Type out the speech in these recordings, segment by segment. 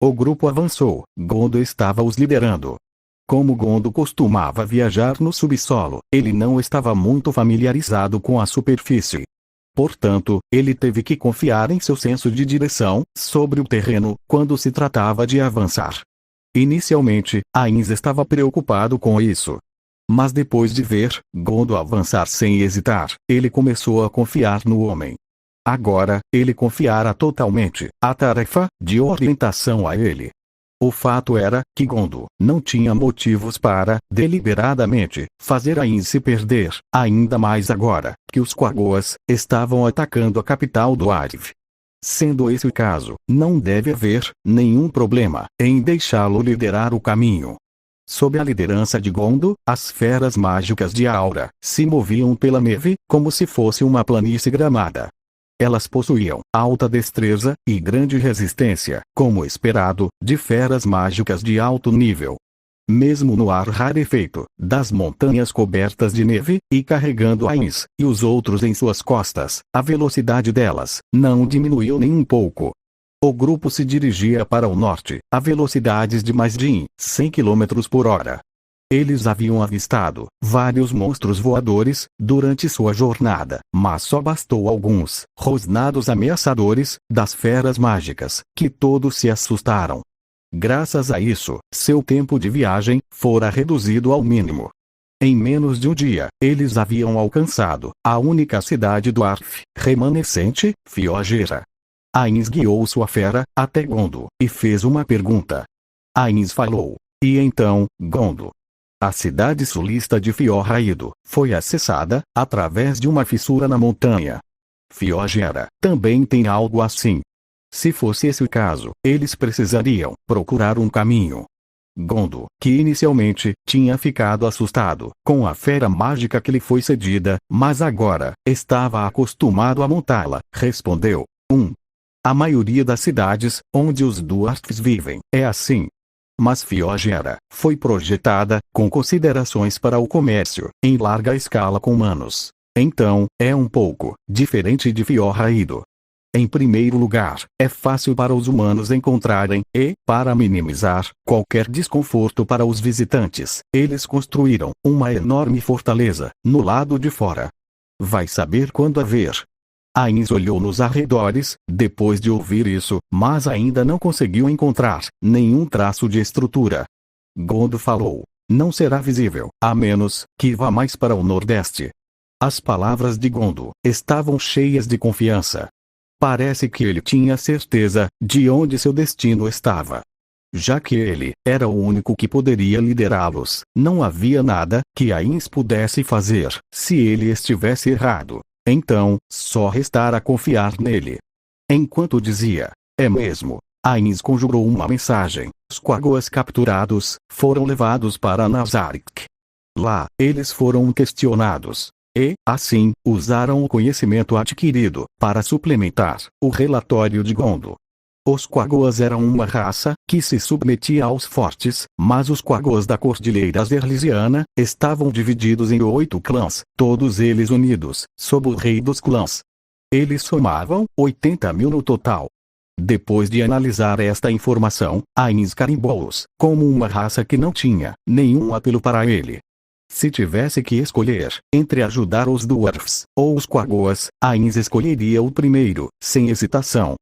O grupo avançou. Gondo estava os liderando. Como Gondo costumava viajar no subsolo, ele não estava muito familiarizado com a superfície. Portanto, ele teve que confiar em seu senso de direção sobre o terreno quando se tratava de avançar. Inicialmente, Ainz estava preocupado com isso. Mas depois de ver Gondo avançar sem hesitar, ele começou a confiar no homem. Agora, ele confiara totalmente a tarefa de orientação a ele. O fato era que Gondo não tinha motivos para, deliberadamente, fazer Ainz se perder, ainda mais agora que os Quagoas estavam atacando a capital do Arif. Sendo esse o caso, não deve haver nenhum problema em deixá-lo liderar o caminho. Sob a liderança de Gondo, as feras mágicas de Aura se moviam pela neve como se fosse uma planície gramada. Elas possuíam alta destreza e grande resistência, como esperado, de feras mágicas de alto nível. Mesmo no ar rarefeito das montanhas cobertas de neve, e carregando Ainz e os outros em suas costas, a velocidade delas não diminuiu nem um pouco. O grupo se dirigia para o norte, a velocidades de mais de 100 km por hora. Eles haviam avistado vários monstros voadores durante sua jornada, mas só bastou alguns rosnados ameaçadores das feras mágicas, que todos se assustaram. Graças a isso, seu tempo de viagem fora reduzido ao mínimo. Em menos de um dia, eles haviam alcançado a única cidade do Arf remanescente, Fiogera. Ainz guiou sua fera até Gondo e fez uma pergunta. Ainz falou. E então, Gondo. A cidade sulista de Fiorraído foi acessada através de uma fissura na montanha. Fiogera também tem algo assim. Se fosse esse o caso, eles precisariam procurar um caminho. Gondo, que inicialmente tinha ficado assustado com a fera mágica que lhe foi cedida, mas agora estava acostumado a montá-la, respondeu. A maioria das cidades onde os Dwarfs vivem é assim. Mas Fiogera foi projetada com considerações para o comércio em larga escala com humanos. Então, é um pouco diferente de Fiorraído. Em primeiro lugar, é fácil para os humanos encontrarem e, para minimizar qualquer desconforto para os visitantes, eles construíram uma enorme fortaleza no lado de fora. Vai saber quando haver. Ainz olhou nos arredores, depois de ouvir isso, mas ainda não conseguiu encontrar nenhum traço de estrutura. Gondo falou. Não será visível, a menos que vá mais para o nordeste. As palavras de Gondo estavam cheias de confiança. Parece que ele tinha certeza de onde seu destino estava. Já que ele era o único que poderia liderá-los, não havia nada que Ainz pudesse fazer se ele estivesse errado. Então, só restara confiar nele. Enquanto dizia, é mesmo, Ainz conjurou uma mensagem. Os Quagoas capturados foram levados para Nazarick. Lá, eles foram questionados. E, assim, usaram o conhecimento adquirido para suplementar o relatório de Gondo. Os Quagoas eram uma raça que se submetia aos fortes, mas os Quagoas da Cordilheira Zerlisiana estavam divididos em 8 clãs, todos eles unidos, sob o rei dos clãs. Eles somavam 80.000 no total. Depois de analisar esta informação, Ainz carimbou-os como uma raça que não tinha nenhum apelo para ele. Se tivesse que escolher entre ajudar os Dwarfs ou os Quagoas, Ainz escolheria o primeiro, sem hesitação.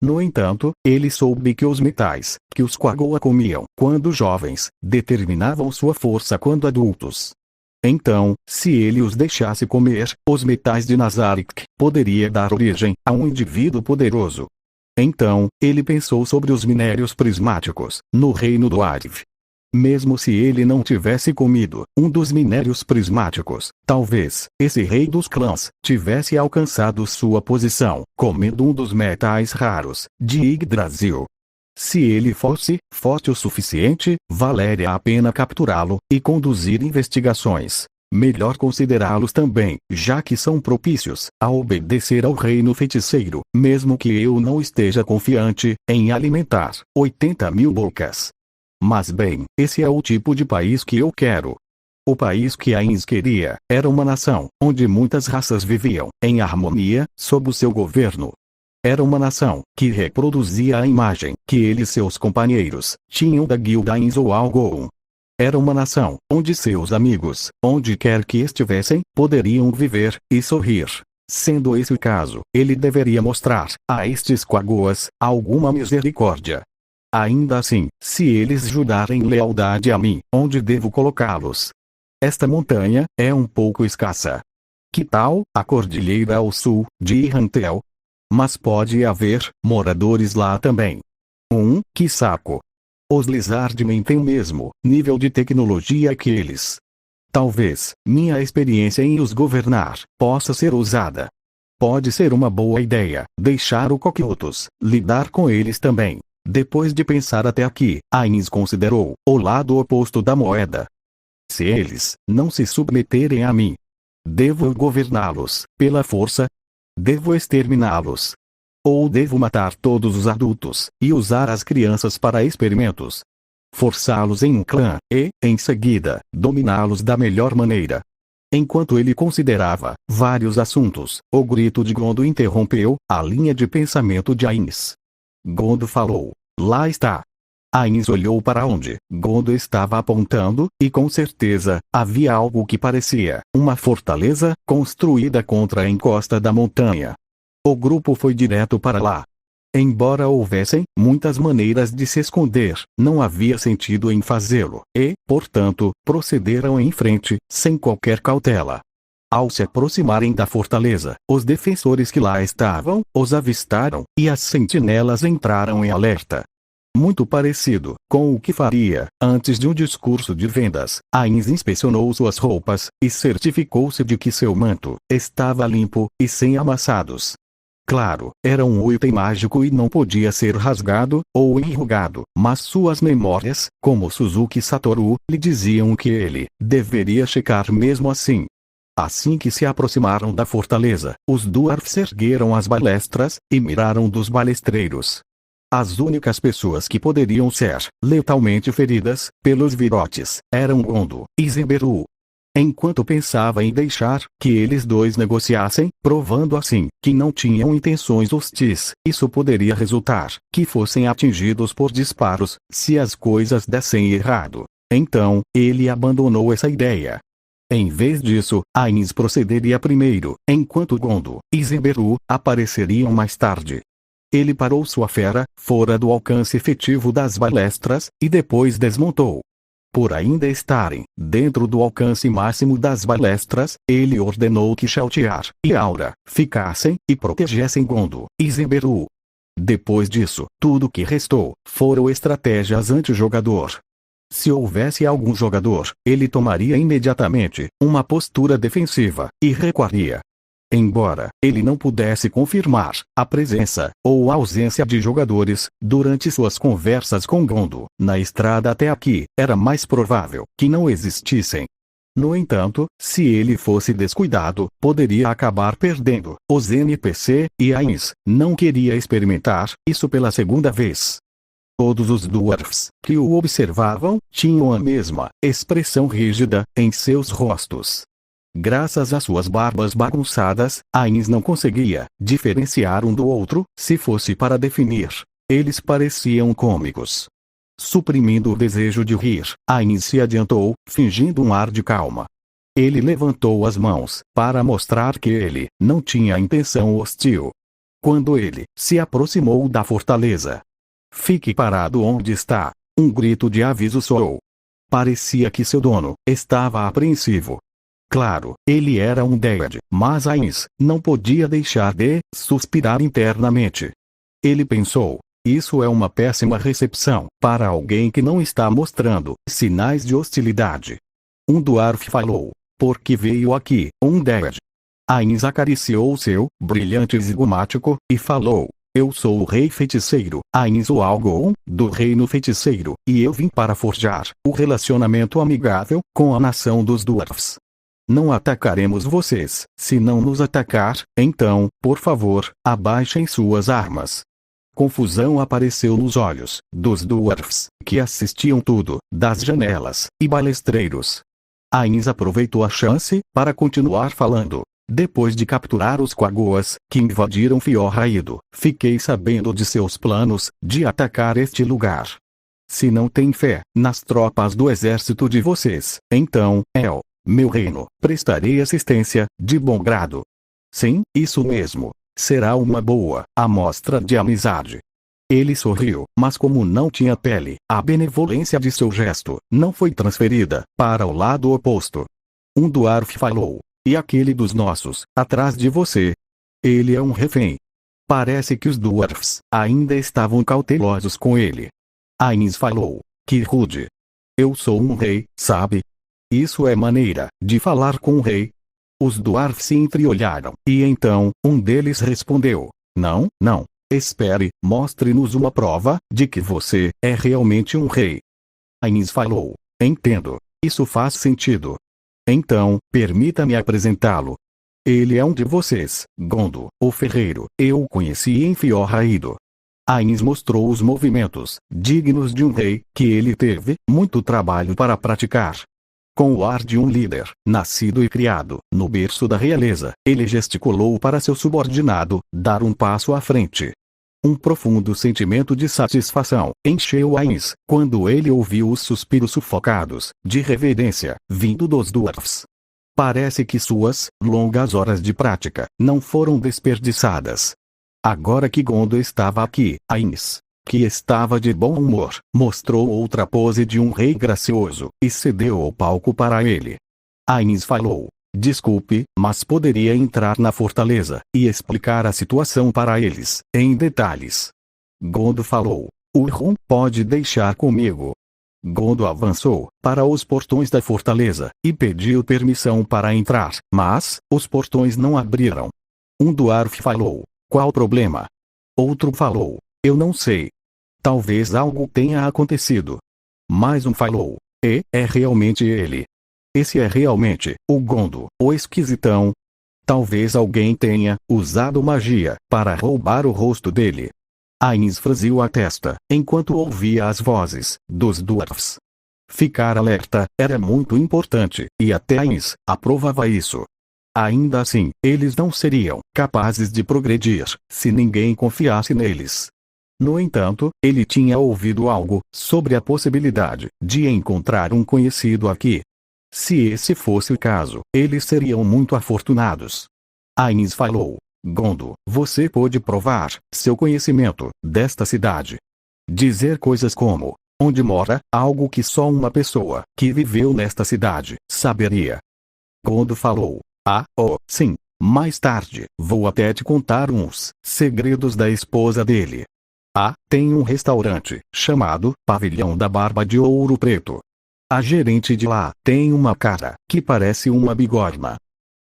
No entanto, ele soube que os metais que os Quagoa comiam quando jovens determinavam sua força quando adultos. Então, se ele os deixasse comer, os metais de Nazarick poderia dar origem a um indivíduo poderoso. Então, ele pensou sobre os minérios prismáticos no reino do Arif. Mesmo se ele não tivesse comido um dos minérios prismáticos, talvez esse rei dos clãs tivesse alcançado sua posição, comendo um dos metais raros de Yggdrasil. Se ele fosse forte o suficiente, valeria a pena capturá-lo e conduzir investigações. Melhor considerá-los também, já que são propícios a obedecer ao reino feiticeiro, mesmo que eu não esteja confiante em alimentar 80.000 bocas. Mas bem, esse é o tipo de país que eu quero. O país que Ainz queria era uma nação onde muitas raças viviam em harmonia sob o seu governo. Era uma nação que reproduzia a imagem que ele e seus companheiros tinham da guilda Inzoalgoon. Era uma nação onde seus amigos, onde quer que estivessem, poderiam viver e sorrir. Sendo esse o caso, ele deveria mostrar a estes Quagoas alguma misericórdia. Ainda assim, se eles jurarem lealdade a mim, onde devo colocá-los? Esta montanha é um pouco escassa. Que tal a cordilheira ao sul de Irrantel? Mas pode haver moradores lá também. Que saco! Os Lizardmen têm o mesmo nível de tecnologia que eles. Talvez minha experiência em os governar possa ser usada. Pode ser uma boa ideia deixar o Coquiotos lidar com eles também. Depois de pensar até aqui, Ainz considerou o lado oposto da moeda. Se eles não se submeterem a mim, devo governá-los pela força? Devo exterminá-los? Ou devo matar todos os adultos e usar as crianças para experimentos? Forçá-los em um clã e, em seguida, dominá-los da melhor maneira. Enquanto ele considerava vários assuntos, o grito de Gondo interrompeu a linha de pensamento de Ainz. Gondo falou: lá está. Ainz olhou para onde Gondo estava apontando, e com certeza, havia algo que parecia uma fortaleza construída contra a encosta da montanha. O grupo foi direto para lá. Embora houvessem muitas maneiras de se esconder, não havia sentido em fazê-lo, e, portanto, procederam em frente, sem qualquer cautela. Ao se aproximarem da fortaleza, os defensores que lá estavam os avistaram, e as sentinelas entraram em alerta. Muito parecido com o que faria antes de um discurso de vendas, Ainz inspecionou suas roupas, e certificou-se de que seu manto estava limpo e sem amassados. Claro, era um item mágico e não podia ser rasgado ou enrugado, mas suas memórias, como Suzuki Satoru, lhe diziam que ele deveria checar mesmo assim. Assim que se aproximaram da fortaleza, os dwarfs ergueram as balestras e miraram dos balestreiros. As únicas pessoas que poderiam ser letalmente feridas pelos virotes eram Gondo e Zenberu. Enquanto pensava em deixar que eles dois negociassem, provando assim que não tinham intenções hostis, isso poderia resultar que fossem atingidos por disparos se as coisas dessem errado. Então, ele abandonou essa ideia. Em vez disso, Ainz procederia primeiro, enquanto Gondo e Zenberu apareceriam mais tarde. Ele parou sua fera, fora do alcance efetivo das balestras, e depois desmontou. Por ainda estarem dentro do alcance máximo das balestras, ele ordenou que Shaltiar e Aura ficassem e protegessem Gondo e Zenberu. Depois disso, tudo que restou foram estratégias anti-jogador. Se houvesse algum jogador, ele tomaria imediatamente uma postura defensiva e recuaria. Embora ele não pudesse confirmar a presença ou a ausência de jogadores durante suas conversas com Gondo na estrada até aqui, era mais provável que não existissem. No entanto, se ele fosse descuidado, poderia acabar perdendo os NPC, e Ainz não queria experimentar isso pela segunda vez. Todos os dwarfs que o observavam tinham a mesma expressão rígida em seus rostos. Graças às suas barbas bagunçadas, Ainz não conseguia diferenciar um do outro, se fosse para definir. Eles pareciam cômicos. Suprimindo o desejo de rir, Ainz se adiantou, fingindo um ar de calma. Ele levantou as mãos, para mostrar que ele não tinha intenção hostil. Quando ele se aproximou da fortaleza. Fique parado onde está, um grito de aviso soou. Parecia que seu dono estava apreensivo. Claro, ele era um Dead, mas Ainz não podia deixar de suspirar internamente. Ele pensou: isso é uma péssima recepção para alguém que não está mostrando sinais de hostilidade. Um dwarf falou: por que veio aqui, um Dead? Ainz acariciou seu brilhante zigomático e falou: eu sou o rei feiticeiro, Ainz Zoalgoon, do reino feiticeiro, e eu vim para forjar o relacionamento amigável com a nação dos dwarfs. Não atacaremos vocês. Se não nos atacar, então, por favor, abaixem suas armas. Confusão apareceu nos olhos dos dwarfs, que assistiam tudo, das janelas e balestreiros. Ainz aproveitou a chance para continuar falando. Depois de capturar os Quagoas, que invadiram Fiorraído, fiquei sabendo de seus planos, de atacar este lugar. Se não tem fé nas tropas do exército de vocês, então, meu reino, prestarei assistência, de bom grado. Sim, isso mesmo. Será uma boa amostra de amizade. Ele sorriu, mas como não tinha pele, a benevolência de seu gesto não foi transferida para o lado oposto. Um dwarf falou. E aquele dos nossos, atrás de você? Ele é um refém. Parece que os dwarfs ainda estavam cautelosos com ele. Ainz falou. Que rude. Eu sou um rei, sabe? Isso é maneira de falar com um rei. Os dwarfs se entreolharam, e então, um deles respondeu. Não, não. Espere, mostre-nos uma prova de que você é realmente um rei. Ainz falou. Entendo. Isso faz sentido. Então, permita-me apresentá-lo. Ele é um de vocês, Gondo, o ferreiro. Eu o conheci em Fiorraído. Ainz mostrou os movimentos, dignos de um rei, que ele teve muito trabalho para praticar. Com o ar de um líder, nascido e criado, no berço da realeza, ele gesticulou para seu subordinado, dar um passo à frente. Um profundo sentimento de satisfação encheu Ainz, quando ele ouviu os suspiros sufocados, de reverência, vindo dos dwarfs. Parece que suas longas horas de prática não foram desperdiçadas. Agora que Gondo estava aqui, Ainz, que estava de bom humor, mostrou outra pose de um rei gracioso, e cedeu o palco para ele. Ainz falou. Desculpe, mas poderia entrar na fortaleza e explicar a situação para eles, em detalhes. Gondo falou. Urrum pode deixar comigo. Gondo avançou para os portões da fortaleza e pediu permissão para entrar, mas os portões não abriram. Um dwarf falou. Qual o problema? Outro falou. Eu não sei. Talvez algo tenha acontecido. Mais um falou. É realmente ele. Esse é realmente o Gondo, o esquisitão. Talvez alguém tenha usado magia para roubar o rosto dele. Ainz franziu a testa, enquanto ouvia as vozes dos dwarfs. Ficar alerta era muito importante, e até Ainz aprovava isso. Ainda assim, eles não seriam capazes de progredir se ninguém confiasse neles. No entanto, ele tinha ouvido algo sobre a possibilidade de encontrar um conhecido aqui. Se esse fosse o caso, eles seriam muito afortunados. Ainz falou. Gondo, você pode provar seu conhecimento desta cidade. Dizer coisas como, onde mora, algo que só uma pessoa que viveu nesta cidade saberia. Gondo falou. Sim. Mais tarde, vou até te contar uns segredos da esposa dele. Tem um restaurante, chamado Pavilhão da Barba de Ouro Preto. A gerente de lá tem uma cara que parece uma bigorna.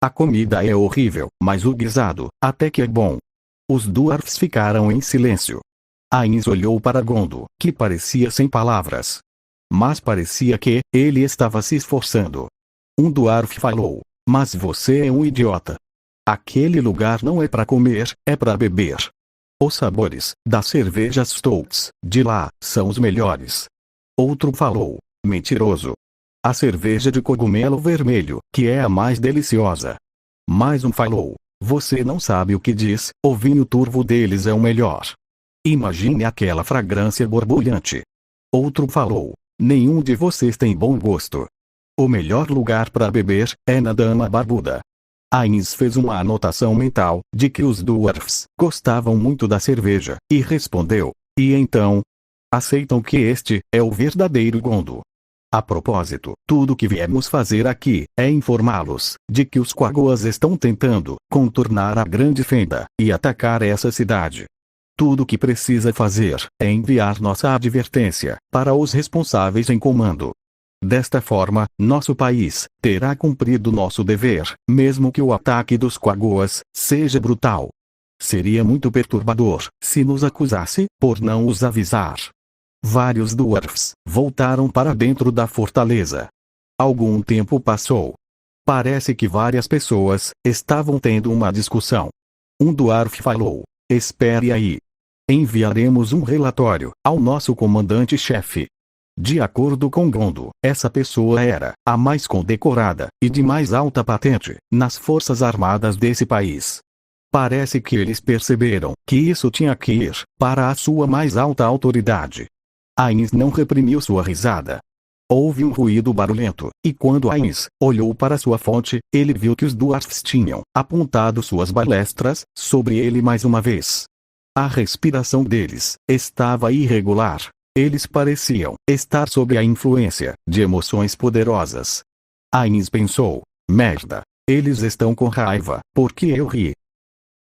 A comida é horrível, mas o guisado, até que é bom. Os dwarfs ficaram em silêncio. Ainz olhou para Gondo, que parecia sem palavras. Mas parecia que ele estava se esforçando. Um dwarf falou. Mas você é um idiota. Aquele lugar não é para comer, é para beber. Os sabores das cervejas Stouts de lá são os melhores. Outro falou. Mentiroso. A cerveja de cogumelo vermelho, que é a mais deliciosa. Mais um falou. Você não sabe o que diz, o vinho turvo deles é o melhor. Imagine aquela fragrância borbulhante. Outro falou. Nenhum de vocês tem bom gosto. O melhor lugar para beber é na Dama Barbuda. Ainz fez uma anotação mental de que os dwarfs gostavam muito da cerveja, e respondeu. E então? Aceitam que este é o verdadeiro Gondo. A propósito, tudo que viemos fazer aqui é informá-los de que os Quagoas estão tentando contornar a grande fenda e atacar essa cidade. Tudo o que precisa fazer é enviar nossa advertência para os responsáveis em comando. Desta forma, nosso país terá cumprido nosso dever, mesmo que o ataque dos Quagoas seja brutal. Seria muito perturbador se nos acusasse por não os avisar. Vários dwarfs voltaram para dentro da fortaleza. Algum tempo passou. Parece que várias pessoas estavam tendo uma discussão. Um dwarf falou. Espere aí. Enviaremos um relatório ao nosso comandante-chefe. De acordo com Gondo, essa pessoa era a mais condecorada e de mais alta patente nas forças armadas desse país. Parece que eles perceberam que isso tinha que ir para a sua mais alta autoridade. Ainz não reprimiu sua risada. Houve um ruído barulhento, e quando Ainz olhou para sua fonte, ele viu que os dwarfs tinham apontado suas balestras sobre ele mais uma vez. A respiração deles estava irregular. Eles pareciam estar sob a influência de emoções poderosas. Ainz pensou: merda, eles estão com raiva, porque eu ri.